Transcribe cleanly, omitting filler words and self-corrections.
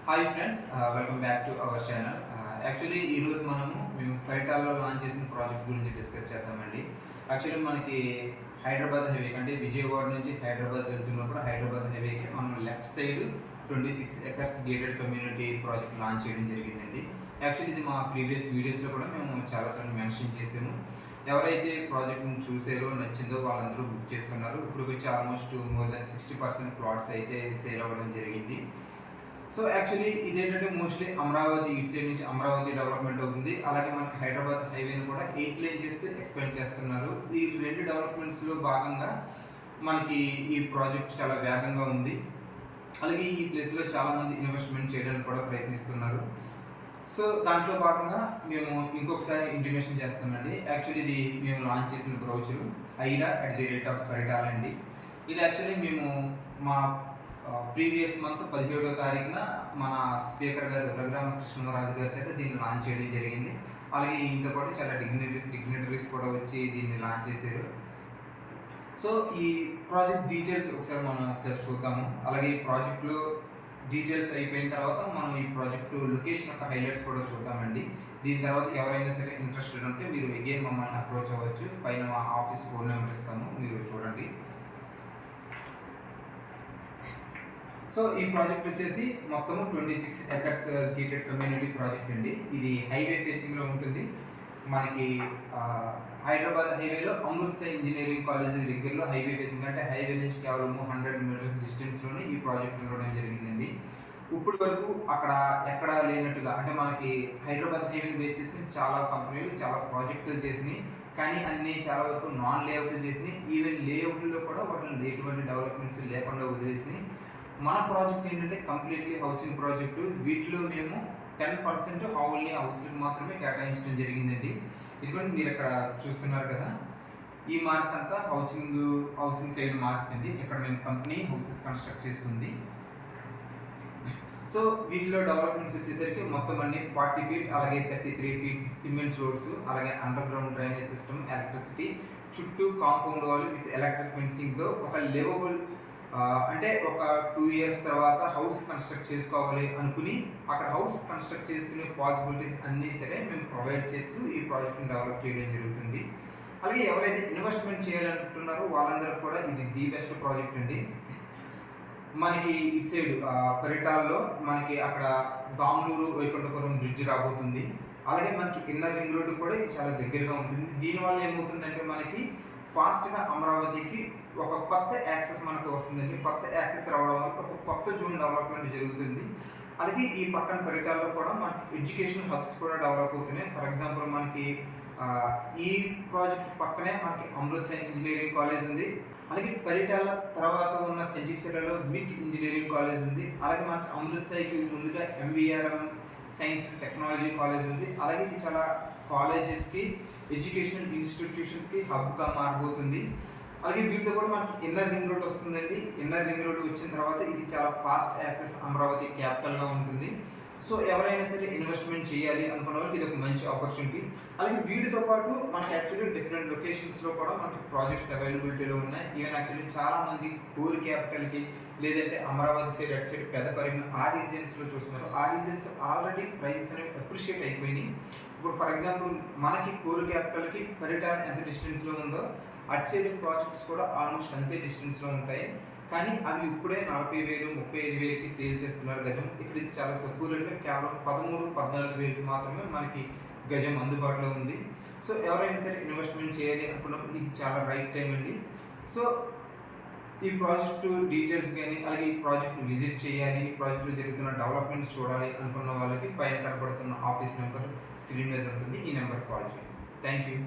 Hi friends, welcome back to our channel. Actually ఈరోజు మేము పరిటాల్లో launch చేసిన ప్రాజెక్ట్ గురించి డిస్కస్ చేద్దామండి. యాక్చువల్లీ మనకి హైదరాబాద్ హైవే అంటే విజయవాడ నుంచి హైదరాబాద్ వెళ్తున్నప్పుడు హైదరాబాద్ హైవేకి మనం left side 26 acres gated community project launch చేయడం జరిగిందండి. యాక్చువల్లీ ఇది మా ప్రీవియస్ వీడియోస్లో కూడా మేము చాలాసార్లు మెన్షన్ చేసాము. ఎవరైతే ప్రాజెక్ట్ని చూసారో నచ్చిందో వాళ్ళందరూ బుక్ చేసుకున్నారు. ఇప్పుడు వచ్చి ఆల్మోస్ట్ మోర్ దెన్ 60% ప్లాట్స్ అయితే సేల్ అవ్వడం జరిగింది. సో యాక్చువల్లీ ఇదేంటంటే మోస్ట్లీ అమరావతి ఇటు సైడ్ నుంచి అమరావతి డెవలప్మెంట్ అవుతుంది. అలాగే మనకి హైదరాబాద్ హైవేని కూడా 8 లేన్ చేస్తే ఎక్స్పెండ్ చేస్తున్నారు. ఈ రెండు డెవలప్మెంట్స్లో భాగంగా మనకి ఈ ప్రాజెక్ట్ చాలా వేగంగా ఉంది. అలాగే ఈ ప్లేస్లో చాలామంది ఇన్వెస్ట్మెంట్ చేయడానికి కూడా ప్రయత్నిస్తున్నారు. సో దాంట్లో భాగంగా మేము ఇంకొకసారి ఇంటిమేషన్ చేస్తామండి. యాక్చువల్లీ ఇది మేము లాంచ్ చేసిన బ్రౌచరు @పరిటాల్ అండి. ఇది యాక్చువల్లీ మేము మా ప్రీవియస్ మంత్ 17వ తారీఖున మన స్పీకర్ గారు రఘురామకృష్ణరాజు గారి చేత దీన్ని లాంచ్ చేయడం జరిగింది. అలాగే ఈయనతో పాటు చాలా డిగ్నిటరీస్ కూడా వచ్చి దీన్ని లాంచ్ చేశారు. సో ఈ ప్రాజెక్ట్ డీటెయిల్స్ ఒకసారి చూద్దాము. అలాగే ఈ ప్రాజెక్ట్లో డీటెయిల్స్ అయిపోయిన తర్వాత మనం ఈ ప్రాజెక్టు లొకేషన్ యొక్క హైలైట్స్ కూడా చూద్దామండి. దీని తర్వాత ఎవరైనా సరే ఇంట్రెస్టెడ్ ఉంటే మీరు అగైన్ మమ్మల్ని అప్రోచ్ అవ్వచ్చు. పైన మా ఆఫీస్ ఫోన్ నెంబర్ ఇస్తాము, మీరు చూడండి. సో ఈ ప్రాజెక్ట్ వచ్చేసి మొత్తం 26 ఎకర్స్ గేటెడ్ కమ్యూనిటీ ప్రాజెక్ట్ అండి. ఇది హైవే ఫేసింగ్లో ఉంటుంది. మనకి హైదరాబాద్ హైవేలో అమృత్సర్ ఇంజనీరింగ్ కాలేజ్ దగ్గరలో హైవే ఫేసింగ్ అంటే హైవే నుంచి కేవలం 100 మీటర్స్ డిస్టెన్స్లోనే ఈ ప్రాజెక్ట్ ఉండడం జరిగిందండి. ఇప్పటి వరకు అక్కడ ఎక్కడా లేనట్టుగా అంటే మనకి హైదరాబాద్ హైవేని బేస్ చేసుకుని చాలా కంపెనీలు చాలా ప్రాజెక్టులు చేసినాయి. కానీ అన్నీ చాలా వరకు నాన్ లేఅవుట్లు చేసినాయి. ఈవెన్ లేఅవుట్లో కూడా వాటిని ఎటువంటి డెవలప్మెంట్స్ లేకుండా వదిలేసినాయి. మన ప్రాజెక్ట్ ఏంటంటే కంప్లీట్లీ హౌసింగ్ ప్రాజెక్టు. వీటిలో మేము 10% ఓన్లీ హౌసింగ్ మాత్రమే కేటాయించడం జరిగిందండి. ఇదిగోండి మీరు ఇక్కడ చూస్తున్నారు కదా, ఈ మార్క్ అంతా హౌసింగ్ సైడ్ మార్క్స్ అండి. ఇక్కడ మేము కంపెనీ హౌసెస్ కన్స్ట్రక్ట్ చేస్తుంది. సో వీటిలో డెవలప్మెంట్స్ వచ్చేసరికి మొత్తం అన్ని 40 feet అలాగే 33 feet సిమెంట్ రోడ్స్, అలాగే under ground drainage system, electricity, చుట్టూ కాంపౌండ్ వాల్ విత్ ఎలక్ట్రిక్ ఫెన్సింగ్తో ఒక లివబుల్ అంటే ఒక 2 years తర్వాత హౌస్ కన్స్ట్రక్ట్ చేసుకోవాలి అనుకుని అక్కడ హౌస్ కన్స్ట్రక్ట్ చేసుకునే పాసిబిలిటీస్ అన్నీ సరే మేము ప్రొవైడ్ చేస్తూ ఈ ప్రాజెక్ట్ని డెవలప్ చేయడం జరుగుతుంది. అలాగే ఎవరైతే ఇన్వెస్ట్మెంట్ చేయాలనుకుంటున్నారో వాళ్ళందరికీ కూడా ఇది ది బెస్ట్ ప్రాజెక్ట్ అండి. మనకి ఇటు సైడ్ పరిటాల్లో మనకి అక్కడ దాములూరు వైకుంఠపురం బ్రిడ్జ్ రాబోతుంది. అలాగే మనకి ఇన్నర్ రింగ్ రోడ్డు కూడా ఇది చాలా దగ్గరగా ఉంటుంది. దీనివల్ల ఏమవుతుందంటే మనకి ఫాస్ట్గా అమరావతికి ఒక కొత్త యాక్సెస్ మనకు వస్తుందండి. కొత్త యాక్సెస్ రావడం వల్ల ఒక కొత్త జోన్ డెవలప్మెంట్ జరుగుతుంది. అలాగే ఈ పక్కన పరిటాల్లో కూడా మనకి ఎడ్యుకేషనల్ హబ్స్ కూడా డెవలప్ అవుతున్నాయి. ఫర్ ఎగ్జాంపుల్ మనకి ఈ ప్రాజెక్ట్ పక్కనే మనకి అమృత్సర్ ఇంజనీరింగ్ కాలేజ్ ఉంది. అలాగే పరిటాల తర్వాత ఉన్న కంచిచర్లలో మిట్ ఇంజనీరింగ్ కాలేజ్ ఉంది. అలాగే మనకి అమృత్సర్కి ముందుగా MVRM సైన్స్ టెక్నాలజీ కాలేజ్ ఉంది. అలాగే ఇది చాలా కాలేజెస్కి ఎడ్యుకేషనల్ ఇన్స్టిట్యూషన్స్కి హబ్గా మారబోతుంది. అలాగే వీటితో కూడా మనకి ఇన్నర్ రింగ్ రోడ్ వస్తుందండి. ఇన్నర్ రింగ్ రోడ్ వచ్చిన తర్వాత ఇది చాలా ఫాస్ట్ యాక్సెస్ అమరావతి క్యాపిటల్గా ఉంటుంది. సో ఎవరైనా సరే ఇన్వెస్ట్మెంట్ చేయాలి అనుకున్న వాళ్ళకి ఇది ఒక మంచి ఆపర్చునిటీ. అలాగే వీటితో పాటు మనకి యాక్చువల్లీ డిఫరెంట్ లొకేషన్స్లో కూడా మనకి ప్రాజెక్ట్స్ అవైలబిలిటీలో ఉన్నాయి. ఈవెన్ యాక్చువల్లీ చాలామంది కోర్ క్యాపిటల్కి లేదంటే అమరావతి సైడ్ అటు సైడ్ పెద్దపరిగిన ఆ రీజన్స్లో చూస్తున్నారు. ఆ రీజన్స్ ఆల్రెడీ ప్రైజెస్ అనేవి అప్రిషియేట్ అయిపోయినాయి. ఇప్పుడు ఫర్ ఎగ్జాంపుల్ మనకి కోర్ క్యాపిటల్కి పరిటాల ఎంత డిస్టెన్స్లో ఉందో అటు సైడ్ ప్రాజెక్ట్స్ కూడా ఆల్మోస్ట్ అంతే డిస్టెన్స్లో ఉంటాయి. కానీ అవి ఇప్పుడే 40,000 35,000కి సేల్ చేస్తున్నారు గజం. ఇక్కడ ఇది చాలా తక్కువ రేట్లో కేవలం 13-14,000కి మాత్రమే మనకి గజం అందుబాటులో ఉంది. సో ఎవరైనా సరే ఇన్వెస్ట్మెంట్ చేయాలి అనుకున్నప్పుడు ఇది చాలా రైట్ టైం అండి. సో ఈ ప్రాజెక్టు డీటెయిల్స్ కానీ అలాగే ఈ ప్రాజెక్ట్ విజిట్ చేయాలి, ఈ ప్రాజెక్ట్లో జరుగుతున్న డెవలప్మెంట్స్ చూడాలి అనుకున్న వాళ్ళకి పైన కనపడుతున్న ఆఫీస్ నెంబర్ స్క్రీన్ మీద ఉంటుంది. ఈ నెంబర్ కాల్ చేయండి. Thank you.